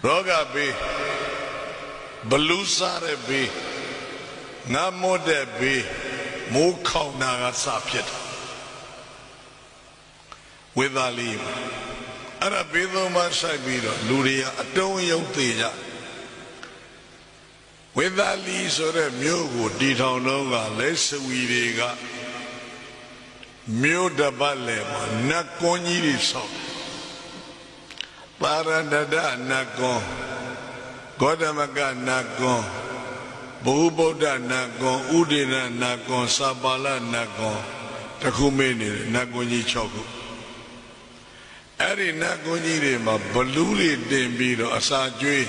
Roga be Balusare be Namode be Mukauna Sapit with Ali Arabido Masabiro Luria Adon Yotia with Ali Sore Mugu Ditononga Leswiga Muda Balema Nakoni so Paradada Nakon Godamaga Nakon Buboda Nakon Udina Nakon Sabala Nakon Takumeni Nakoni Choku Ari Nakoni Ma Baluri Dembiro Asajui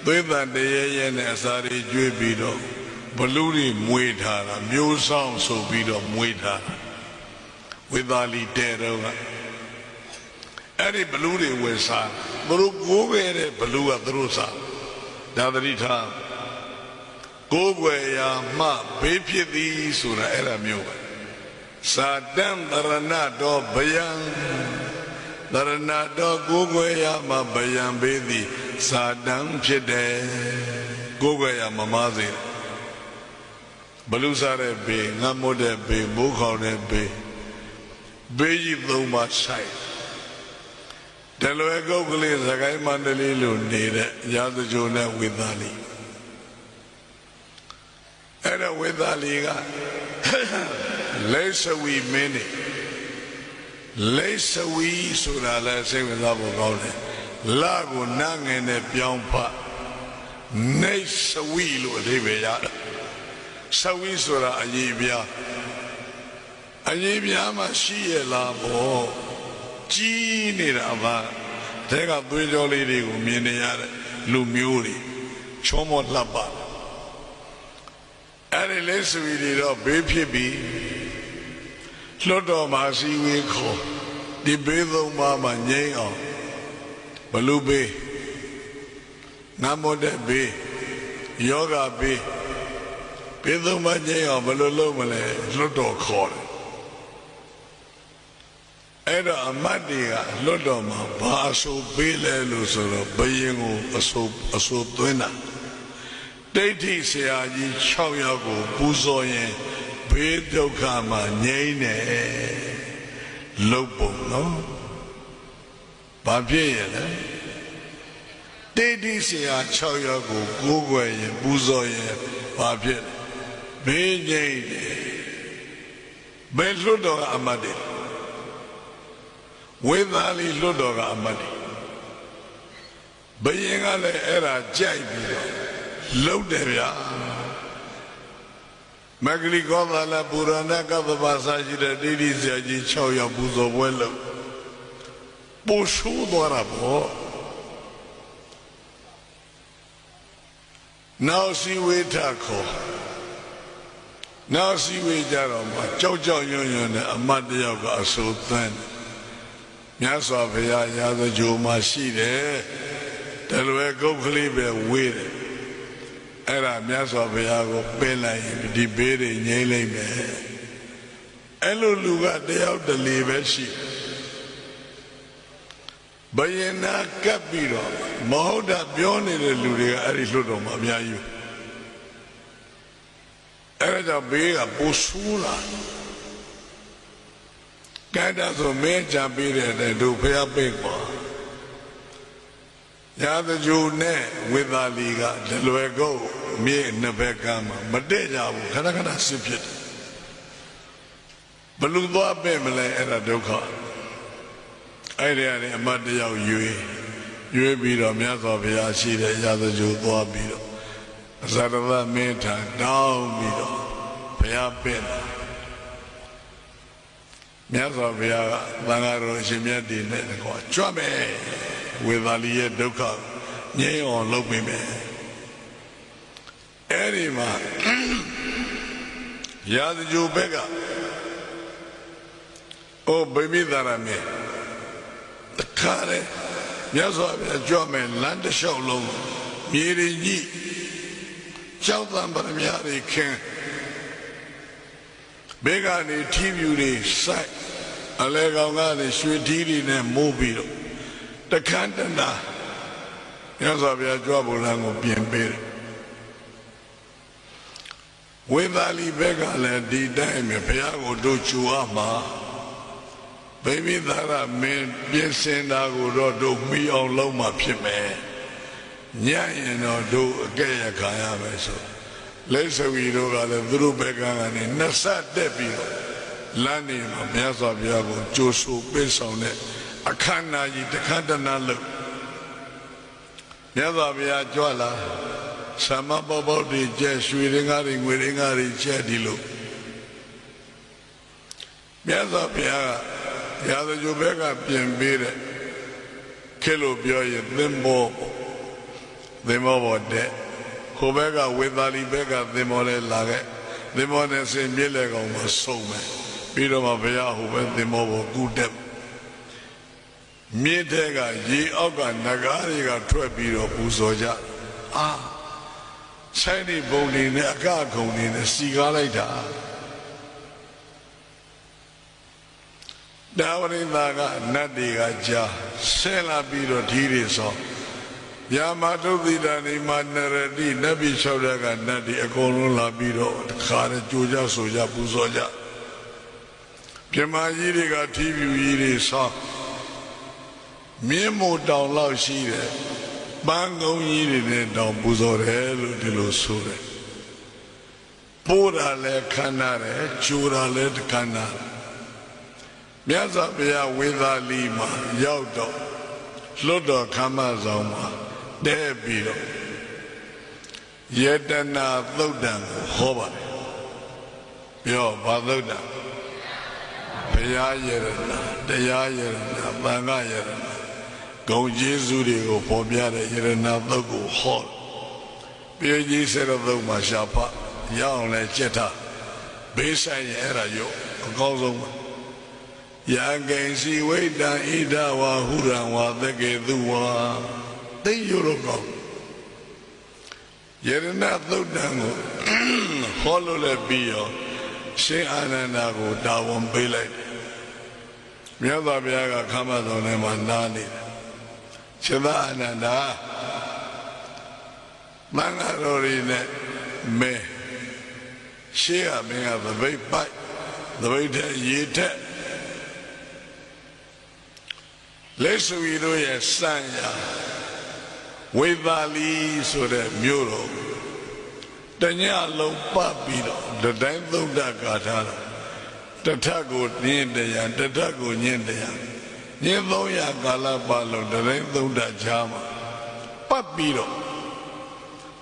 Deva de Asari Jubido Baluri Muidara Musang so Bido Muidara with Ali Deroga Ari Baluri Wesa Burugwe Balua Drusa Dadarita Gogwaya Ma Bepi Sura Era Muga Sadam Daranado Bayan Daranado Gogwaya Ma Bayan Bedi Sadam Chede Gogwaya Mamazi Balusare Be Namode Be Bukone Be Beji Bluma Sai Deloego Glee Zagai Mandali Lunde Yazajona with Ali Era with Aliga Lesa we many Lesa we Sura Lesa with Abu Gaude Lago Nang and a Piampa Nesa we Ludeya Sawi Sura Ayibia Ayibiyama Shia Labo Gini Rava Take up with your lady Minia Lumuri Chomo Laba Ari Lesu did a baby Lodo Masi we call the Bezo Mama Nyan Balube Namode Be Yoga Be Bezo Manya Balolomale Lodo call Era Amadia Lodoma Baso Bele Lusoro Bayingo Aso Duena Dati Seaji Chauyago Buzoye Bedokama Nyene Lobo no Babye Dati Sea Chauyago Gugwe Buzoye Babye Benye Belodo Amadi with Ali Lodoga Amadi Bayingale era Jaibi Loderia Magli Gola Buranaka the Basaji the Didi Zaji Choya Buzo Wello Bushu Dorabo Now see we tackle Now see we Jaroma Jojo Union Amadiaga so thin Nyaswa Paya Yada Juma Shide Telwe Goklibe with Era Nyaswa Paya go Bela debate Nyele me Elo Luga de out the live sheep Bayena Capiro Mahoda Bioni the Luria Arisodo Mabiayu Era Bega Busula Guidance of major period and do pay a big one. Yada June with a liga, the Luego, me in the Beckham, Madeja, Kanakana Sipit. Baluba Bemele and a doka. I ran a Madia Yue Bido, Miazo Piachi, the Yada Ju Bido. Zadava Meta, down Bido, Paya Pena. Miazo Via Langaro Shimiadi Netco, Chame with Ali Doka, Nye on Lopime. Erima Yadu Bega. Oh, baby, that I mean. The Kare Miazo Jome, Landa Show Long, Miri Yi, Chowdam Baramiari King. Bega ni TV ni site Alega nga ni Swedili ne Mobile the Kandana မြတ်စွာဘုရားကြွဘုရားကိုပြင်ပေးတယ်ဝေသာလီဘက်ကလည်းဒီတိုင်းပဲဘုရားကိုတို့ချူအောင်မှာဗိမိသာရမင်းပြင်စင်တာကိုတော့တို့မိအောင်လုံးမှဖြစ်မယ်ညရင်တော့တို့အကဲ့ရခံရမယ်ဆိုလိษဝီတို့ကလည်းသူတို့ဘက်ကနေနှစ်ဆက်တက်ပြီးတော့လမ်းနေမှာမြတ်စွာဘုရားကိုကြိုးဆိုပေးဆောင်တဲ့အခမ်းအနားကြီးတခါတနာလို့မြတ်စွာဘုရားကြွလာသမ္မာပေါတိကျဲရွှေရင်းကားတွေငွေရင်းကားတွေကျဲဒီလိုမြတ်စွာဘုရားကရာဇဂိုဘက်ကပြင်ပေးတဲ့ခေလို့ပြောရင်သင်္ဘောပေါ်တဲ့ဟိုဘက်ကဝေသာလီဘက်ကသင်္ဘောလဲလာခဲ့သင်္ဘောနဲ့ဆင်ပြေးလဲကောင်မဆုံးမယ်ပြီးတော့မှဘုရားဟိုဘက်သင်္ဘောပေါ်ကူတက်မြစ်တဲ့ကရေအောက်ကနဂါးတွေကထွက်ပြီးတော့ပူဇော်ကြဆိုင်ဒီဘုံတွေနဲ့အကခုံတွေနဲ့စီကားလိုက်တာဒါဝရိသာကနတ်တွေကကြားဆဲလာပြီးတော့ဒီတွေဆောယာမတုတ်တိတာနေမနရတိနတ်ပြည်၆ရက်ကနတ်တွေအကုန်လုံးလာပြီးတော့တခါတည်းကြိုးကြဆိုကြပူဇော်ကြပြမကြီးတွေကထီးပြူကြီးတွေဆောမြင်းမို့တောင်လောက်ရှိတယ်ပန်းကုန်းကြီးတွေနဲ့တောင်ပူဇော်တယ်လို့ဒီလိုဆိုတယ်ပိုးတာလည်းခန္ဓာတယ်ကျိုးတာလည်းခန္ဓာမြတ်စွာဘုရားဝေသာလီမှာရောက်တော့လွတ်တော်ခမ်းမဆောင်မှာတဲပြီးတော့ယတနာသုတ်တံကိုဟောပါတယ်ပြောဘာသုတ်တံဘုရားယရဏတရားယရဏသံဃာယရဏဂုဏ်ကျေးဇူးတွေကိုပေါ်ပြတဲ့ယရဏသုတ်ကိုဟောပြေကြီးစေတော်သုတ်မှာရှာဖရအောင်လဲကြက်ထားဘေးဆိုင်ရဲ့အဲ့ဒါရုပ်အကောင်းဆုံးယာကိဉ္စီဝိတံဣဒဝါဟုရံဝါသကေသူဝါသိရတော့ကောယရဏသုတ်တံကိုဟောလို့လည်းပြီးရောရှင်အာနန္ဒာကိုတာဝန်ပေးလိုက်တယ်မြတ်စွာဘုရားကခမ်းမဆောင်ထဲမှာနားနေတယ်ရှင်သာအာနန္ဒာမင်္ဂတော်ရီနဲ့မဲရှေးကမင်းကသပိတ်ပိုက်သပိတ်တဲ့ရေထက်လက်ဆွေတို့ရဲ့စံရဝေသာလီဆိုတဲ့မြို့တော်တညလုံးပတ်ပြီးတော့တတိုင်းသုဒ္ဓဂါထာတထကိုညင်တရားတထကိုညင်တရားညင်300ကာလပတ်လုံးတတိုင်းသုဒ္ဓချားမှာပတ်ပြီးတော့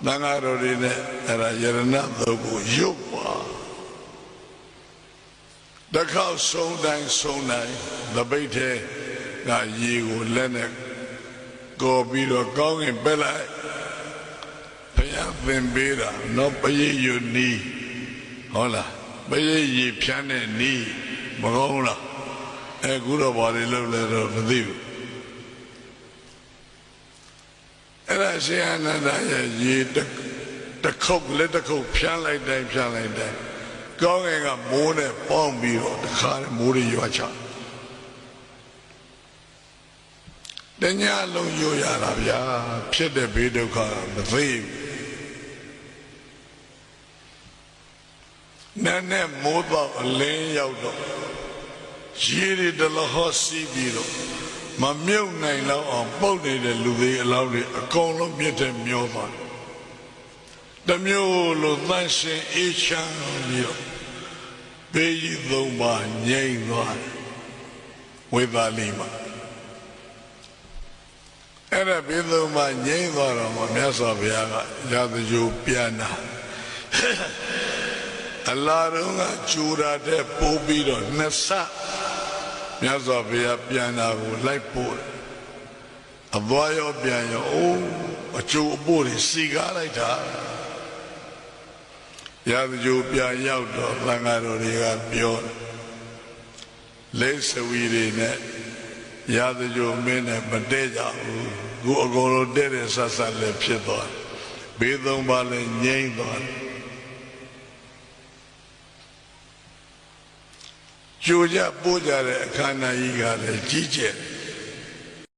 သံဃာတော်တွေနဲ့အဲ့ဒါယရဏသုတ်ကိုရုပ်ပါတခေါက်ဆုံးတိုင်းသပိတ်ထဲကရေကိုလက်နဲ့ကောပြီးတော့ကောင်းကင်ပက်လိုက်ဘုရားသင်ပေးတာနော်ပရိယုနီးဟုတ်လားပရိရေဖြန်းတဲ့နီးမကောင်းလားအခုတော့ဘာတွေလုပ်လဲတော့မသိဘူးအဲ့ဒါရှင်အာနန္ဒာရဲ့ရေတခုတ်လက်တခုတ်ဖြန်းလိုက်တိုင်းကောင်းကင်ကမိုးနဲ့ပေါင်းပြီးတော့တခါမိုးတွေရွာချတညလုံးရိုးရတာဗျာဖြစ်တဲ့ဘေးဒုက္ခမသိဘူးနာနဲ့မိုးတော့အလင်းရောက်တော့ရေတွေတလဟောစီးပြီးတော့မမြုပ်နိုင်တော့အောင်ပုတ်နေတဲ့လူတွေအလောင်းတွေအကုန်လုံးမြစ်တဲ့မျောသွားတမျိုးလိုသန့်ရှင်အေးချမ်းပြီးတော့ဘေးကြီးသုံးပါငြိမ့်သွားဝေသာလီမှာအဲ့ဒါဘေးသုံးပါငြိမ့်သွားတော့မှမြတ်စွာဘုရားကရာဇဂိုပြန်လာအလားတုန်းကကျူတာတဲ့ပိုးပြီးတော့နှစ်ဆမြတ်စွာဘုရားပြန်လာကိုလိုက်ပို့အသွားရောပြန်ရောအိုးအကျိုးအပို့တွေစီကားလိုက်တာရာဇဂိုပြန်ရောက်တော့သံဃာတော်တွေကပြောလက်စဝီတွေနဲ့ရာဇဂိုမင်းနဲ့မတည့်ကြဘူးခုအကုန်လုံးတည့်တဲ့ဆက်ဆက်လည်းဖြစ်သွားဘေးသုံးပါလည်းငြိမ့်သွားကြိုကြပို့ကြတဲ့အခမ်းအနားကြီးကလည်းကြီးကျယ်